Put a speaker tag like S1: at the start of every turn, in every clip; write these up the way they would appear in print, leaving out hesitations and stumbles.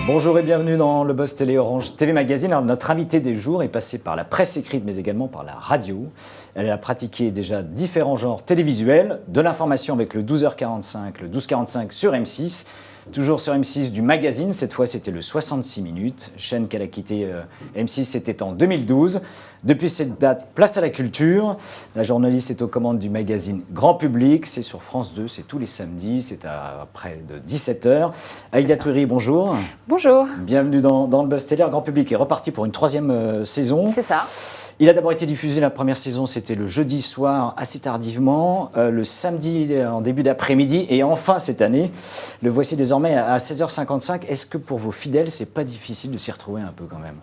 S1: Bonjour et bienvenue dans le Buzz Télé Orange TV Magazine. Alors, notre invitée des jours est passée par la presse écrite mais également par la radio. Elle a pratiqué déjà différents genres télévisuels, de l'information avec le 12h45, le 12h45 sur M6. Toujours sur M6 du magazine, cette fois c'était le 66 minutes, chaîne qu'elle a quitté M6, c'était en 2012. Depuis cette date, place à la culture. La journaliste est aux commandes du magazine Grand Public, c'est sur France 2, c'est tous les samedis, c'est à près de 17h. Aïda Touiri, bonjour.
S2: Bonjour.
S1: Bienvenue dans le Buzz Télé. Grand Public est reparti pour une troisième saison.
S2: C'est ça.
S1: Il a d'abord été diffusé, la première saison, c'était le jeudi soir, assez tardivement, le samedi en début d'après-midi, et enfin cette année, le voici désormais à 16h55. Est-ce que pour vos fidèles, c'est pas difficile de s'y retrouver un peu quand même ?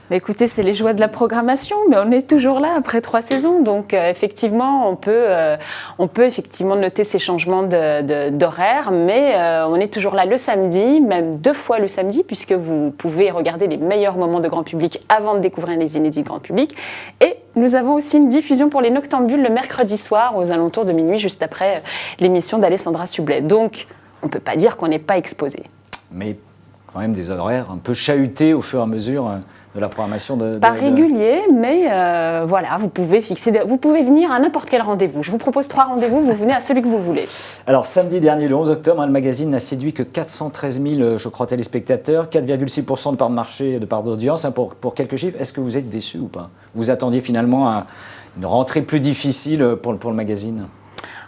S2: Mais écoutez, c'est les joies de la programmation, mais on est toujours là après 3 saisons, donc effectivement, on peut effectivement noter ces changements d'horaire, mais on est toujours là le samedi, même 2 fois le samedi, puisque vous pouvez regarder les meilleurs moments de Grand Public avant de découvrir les inédits Grand Public. Et nous avons aussi une diffusion pour les Noctambules le mercredi soir aux alentours de minuit, juste après l'émission d'Alessandra Sublet. Donc, on ne peut pas dire qu'on n'est pas exposé.
S1: Mais quand même des horaires un peu chahutés au fur et à mesure de la programmation
S2: Pas régulier, mais voilà, vous pouvez venir à n'importe quel rendez-vous. Je vous propose 3 rendez-vous, vous venez à celui que vous voulez.
S1: Alors, samedi dernier, le 11 octobre, le magazine n'a séduit que 413 000, je crois, téléspectateurs, 4,6% de part de marché, de part d'audience, pour quelques chiffres. Est-ce que vous êtes déçu ou pas ? Vous attendiez finalement à une rentrée plus difficile pour le magazine ?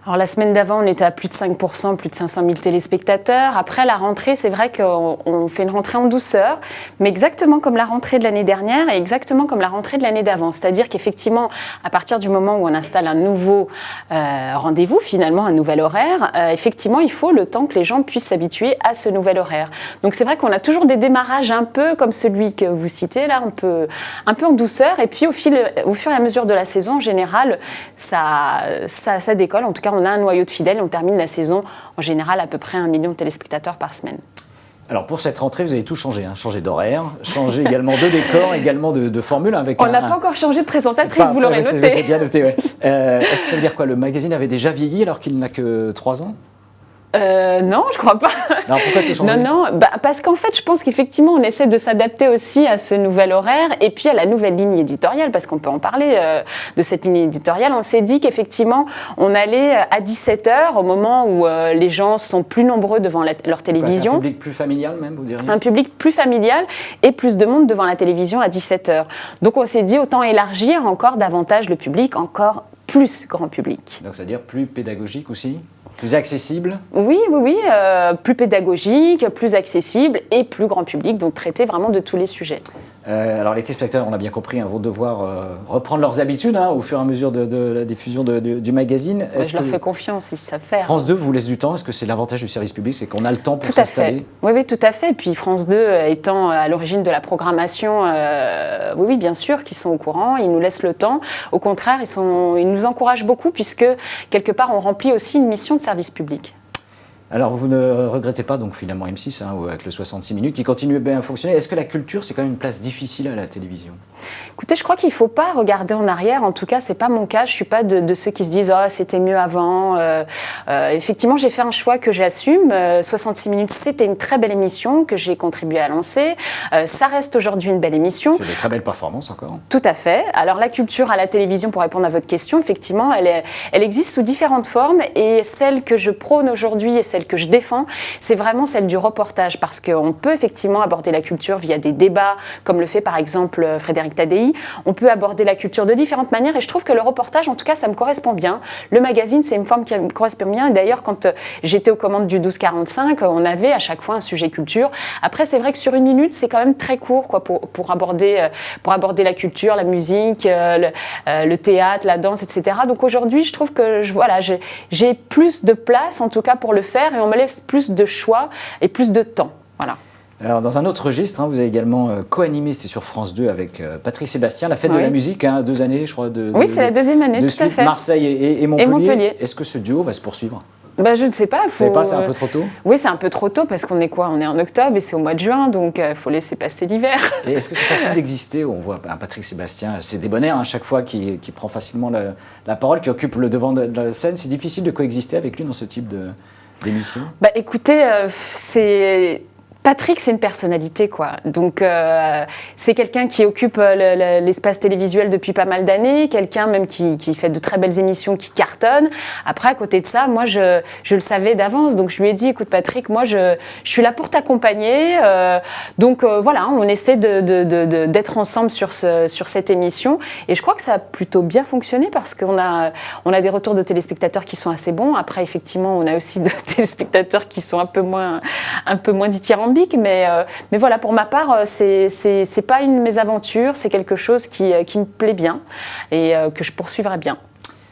S2: Alors la semaine d'avant, on était à plus de 5%, plus de 500 000 téléspectateurs. Après la rentrée, c'est vrai qu'on fait une rentrée en douceur, mais exactement comme la rentrée de l'année dernière et exactement comme la rentrée de l'année d'avant. C'est-à-dire qu'effectivement, à partir du moment où on installe un nouveau rendez-vous, finalement un nouvel horaire, effectivement, il faut le temps que les gens puissent s'habituer à ce nouvel horaire. Donc c'est vrai qu'on a toujours des démarrages un peu comme celui que vous citez là, un peu en douceur. Et puis au fur et à mesure de la saison, en général, ça décolle. En tout cas, on a un noyau de fidèles, on termine la saison en général à peu près 1 million de téléspectateurs par semaine.
S1: Alors pour cette rentrée, vous avez tout changé, changé d'horaire, changé également de décor, également de formule.
S2: On n'a pas encore changé de présentatrice, vous l'aurez noté.
S1: C'est bien noté, ouais. Est-ce que ça veut dire quoi ? Le magazine avait déjà vieilli alors qu'il n'a que 3 ans ?
S2: Non, je crois pas.
S1: Alors pourquoi tout changer ?
S2: Non, parce qu'en fait, je pense qu'effectivement, on essaie de s'adapter aussi à ce nouvel horaire et puis à la nouvelle ligne éditoriale, parce qu'on peut en parler de cette ligne éditoriale. On s'est dit qu'effectivement, on allait à 17h, au moment où les gens sont plus nombreux devant leur télévision.
S1: C'est un public plus familial même, vous diriez ?
S2: Un public plus familial et plus de monde devant la télévision à 17h. Donc on s'est dit, autant élargir encore davantage le public, encore plus grand public.
S1: Donc ça veut dire plus pédagogique aussi ? Plus accessible ?
S2: Oui, plus pédagogique, plus accessible et plus grand public, donc traiter vraiment de tous les sujets.
S1: Alors les téléspectateurs, on l'a bien compris, vont devoir reprendre leurs habitudes au fur et à mesure de la diffusion du magazine.
S2: Je leur fais confiance, ils savent faire.
S1: France 2 vous laisse du temps, est-ce que c'est l'avantage du service public, c'est qu'on a le temps pour s'installer ?
S2: Oui, tout à fait. Puis France 2 étant à l'origine de la programmation, oui, bien sûr qu'ils sont au courant, ils nous laissent le temps. Au contraire, ils nous encouragent beaucoup puisque quelque part on remplit aussi une mission de service public.
S1: Alors, vous ne regrettez pas, donc finalement M6, avec le 66 minutes, qui continue bien à fonctionner. Est-ce que la culture, c'est quand même une place difficile à la télévision ?
S2: Écoutez, je crois qu'il ne faut pas regarder en arrière. En tout cas, ce n'est pas mon cas. Je ne suis pas de ceux qui se disent « Oh, c'était mieux avant ». Effectivement, j'ai fait un choix que j'assume. 66 minutes, c'était une très belle émission que j'ai contribué à lancer. Ça reste aujourd'hui une belle émission.
S1: C'est de très belles performances encore.
S2: Tout à fait. Alors, la culture à la télévision, pour répondre à votre question, effectivement, elle existe sous différentes formes. Et celle que je prône aujourd'hui et celle que je défends, c'est vraiment celle du reportage, parce qu'on peut effectivement aborder la culture via des débats, comme le fait par exemple Frédéric Tadei. On peut aborder la culture de différentes manières, et je trouve que le reportage, en tout cas, ça me correspond bien. Le magazine, c'est une forme qui me correspond bien, et d'ailleurs, quand j'étais aux commandes du 12-45, on avait à chaque fois un sujet culture. Après, c'est vrai que sur 1 minute, c'est quand même très court pour aborder la culture, la musique, le théâtre, la danse, etc. Donc aujourd'hui, je trouve que j'ai plus de place, en tout cas, pour le faire, et on me laisse plus de choix et plus de temps. Voilà.
S1: Alors, dans un autre registre, vous avez également co-animé, c'est sur France 2, avec Patrick Sébastien, la fête de la musique, 2 années, je crois.
S2: Oui, c'est la 2e année, tout à fait.
S1: Marseille et Montpellier. Est-ce que ce duo va se poursuivre ?
S2: Je ne sais pas.
S1: Vous ne savez pas, c'est un peu trop tôt ?
S2: Oui, c'est un peu trop tôt, parce qu'on est quoi ? On est en octobre et c'est au mois de juin, donc il faut laisser passer l'hiver.
S1: Et est-ce que c'est facile d'exister ? On voit un Patrick Sébastien, c'est débonnaire à chaque fois, qui prend facilement la parole, qui occupe le devant de la scène. C'est difficile de coexister avec lui dans ce type d'émission ?
S2: Écoutez, c'est Patrick, c'est une personnalité, quoi. Donc, c'est quelqu'un qui occupe l'espace télévisuel depuis pas mal d'années, quelqu'un même qui fait de très belles émissions, qui cartonnent. Après, à côté de ça, moi, je le savais d'avance. Donc, je lui ai dit, écoute, Patrick, moi, je suis là pour t'accompagner. Donc, voilà, on essaie d'être ensemble sur cette émission. Et je crois que ça a plutôt bien fonctionné parce qu'on a des retours de téléspectateurs qui sont assez bons. Après, effectivement, on a aussi de téléspectateurs qui sont un peu moins dithyrambiques. Mais voilà, pour ma part, c'est pas une mésaventure, c'est quelque chose qui me plaît bien et que je poursuivrai bien.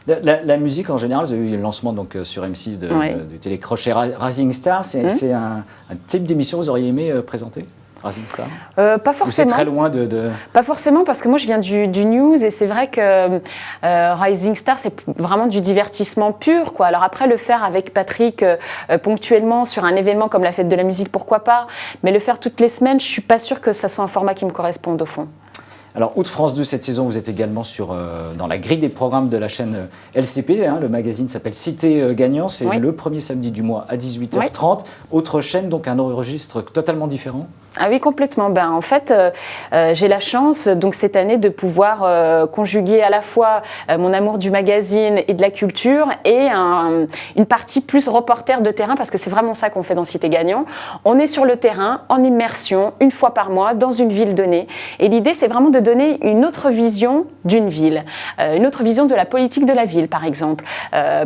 S1: La musique en général, vous avez eu le lancement donc, sur M6 du télécrochet Rising Star. C'est un type d'émission que vous auriez aimé présenter, Rising Star?
S2: Pas forcément.
S1: C'est très loin de...
S2: Pas forcément, parce que moi je viens du news et c'est vrai que Rising Star c'est vraiment du divertissement pur, quoi. Alors après, le faire avec Patrick ponctuellement sur un événement comme la fête de la musique, pourquoi pas, mais le faire toutes les semaines, je suis pas sûre que ça soit un format qui me corresponde au fond.
S1: Alors, outre France 2, cette saison, vous êtes également dans la grille des programmes de la chaîne LCP. Le magazine s'appelle Cité Gagnant. C'est le premier samedi du mois à 18h30. Oui. Autre chaîne, donc un registre totalement différent.
S2: Ah oui, complètement. En fait, j'ai la chance, donc cette année, de pouvoir conjuguer à la fois mon amour du magazine et de la culture et une partie plus reporter de terrain, parce que c'est vraiment ça qu'on fait dans Cité Gagnant. On est sur le terrain, en immersion, une fois par mois, dans une ville donnée. Et l'idée, c'est vraiment de donner une autre vision d'une ville, une autre vision de la politique de la ville, par exemple.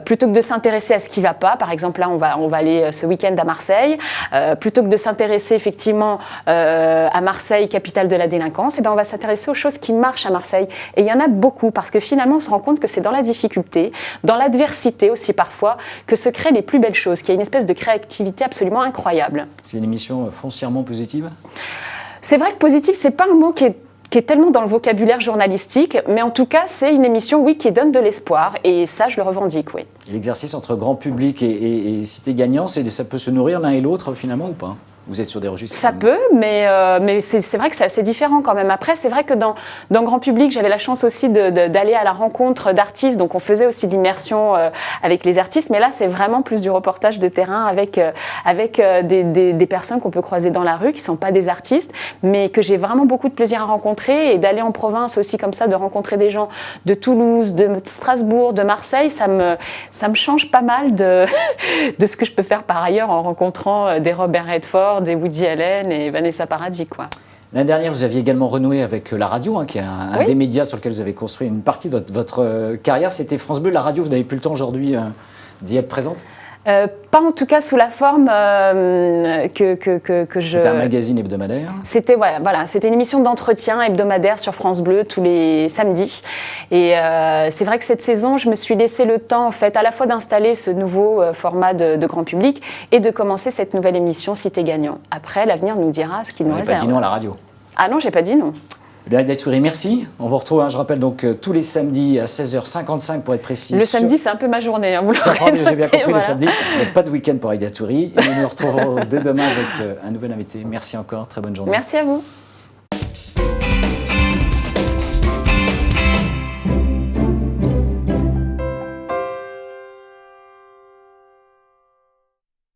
S2: Plutôt que de s'intéresser à ce qui ne va pas, par exemple, là, on va aller ce week-end à Marseille, plutôt que de s'intéresser effectivement à Marseille, capitale de la délinquance, on va s'intéresser aux choses qui marchent à Marseille. Et il y en a beaucoup, parce que finalement, on se rend compte que c'est dans la difficulté, dans l'adversité aussi parfois, que se créent les plus belles choses, qu'il y a une espèce de créativité absolument incroyable.
S1: C'est une émission foncièrement positive ?
S2: C'est vrai que positive, c'est pas un mot qui est tellement dans le vocabulaire journalistique, mais en tout cas, c'est une émission, oui, qui donne de l'espoir, et ça, je le revendique, oui.
S1: L'exercice entre grand public et Cité Gagnant, ça peut se nourrir l'un et l'autre, finalement, ou pas ? Vous êtes sur des registres?
S2: Ça peut, mais c'est vrai que c'est assez différent quand même. Après, c'est vrai que dans grand public, j'avais la chance aussi d'aller à la rencontre d'artistes, donc on faisait aussi de l'immersion avec les artistes, mais là, c'est vraiment plus du reportage de terrain avec des personnes qu'on peut croiser dans la rue, qui ne sont pas des artistes, mais que j'ai vraiment beaucoup de plaisir à rencontrer, et d'aller en province aussi comme ça, de rencontrer des gens de Toulouse, de Strasbourg, de Marseille, ça me change pas mal de ce que je peux faire par ailleurs en rencontrant des Robert Redford, des Woody Allen et Vanessa Paradis, quoi.
S1: L'année dernière, vous aviez également renoué avec la radio, qui est un des médias sur lequel vous avez construit une partie de votre carrière. C'était France Bleu. La radio, vous n'avez plus le temps aujourd'hui d'y être présente?
S2: Pas en tout cas sous la forme que je...
S1: C'était un magazine hebdomadaire?
S2: C'était une émission d'entretien hebdomadaire sur France Bleu tous les samedis. Et c'est vrai que cette saison, je me suis laissé le temps, en fait, à la fois d'installer ce nouveau format de grand public et de commencer cette nouvelle émission Cité Gagnant. Après, l'avenir nous dira ce qu'il nous réserve.
S1: Vous n'avez pas dit non à la radio?
S2: Ah non, j'ai pas dit non.
S1: Aïda Toury, merci. On vous retrouve, je rappelle, donc tous les samedis à 16h55 pour être précis.
S2: Le samedi, c'est un peu ma journée, vous l'aurez noté.
S1: J'ai bien compris, voilà. Le samedi. Donc pas de week-end pour Aïda Toury. Et nous nous retrouvons dès demain avec un nouvel invité. Merci encore, très bonne journée.
S2: Merci à vous.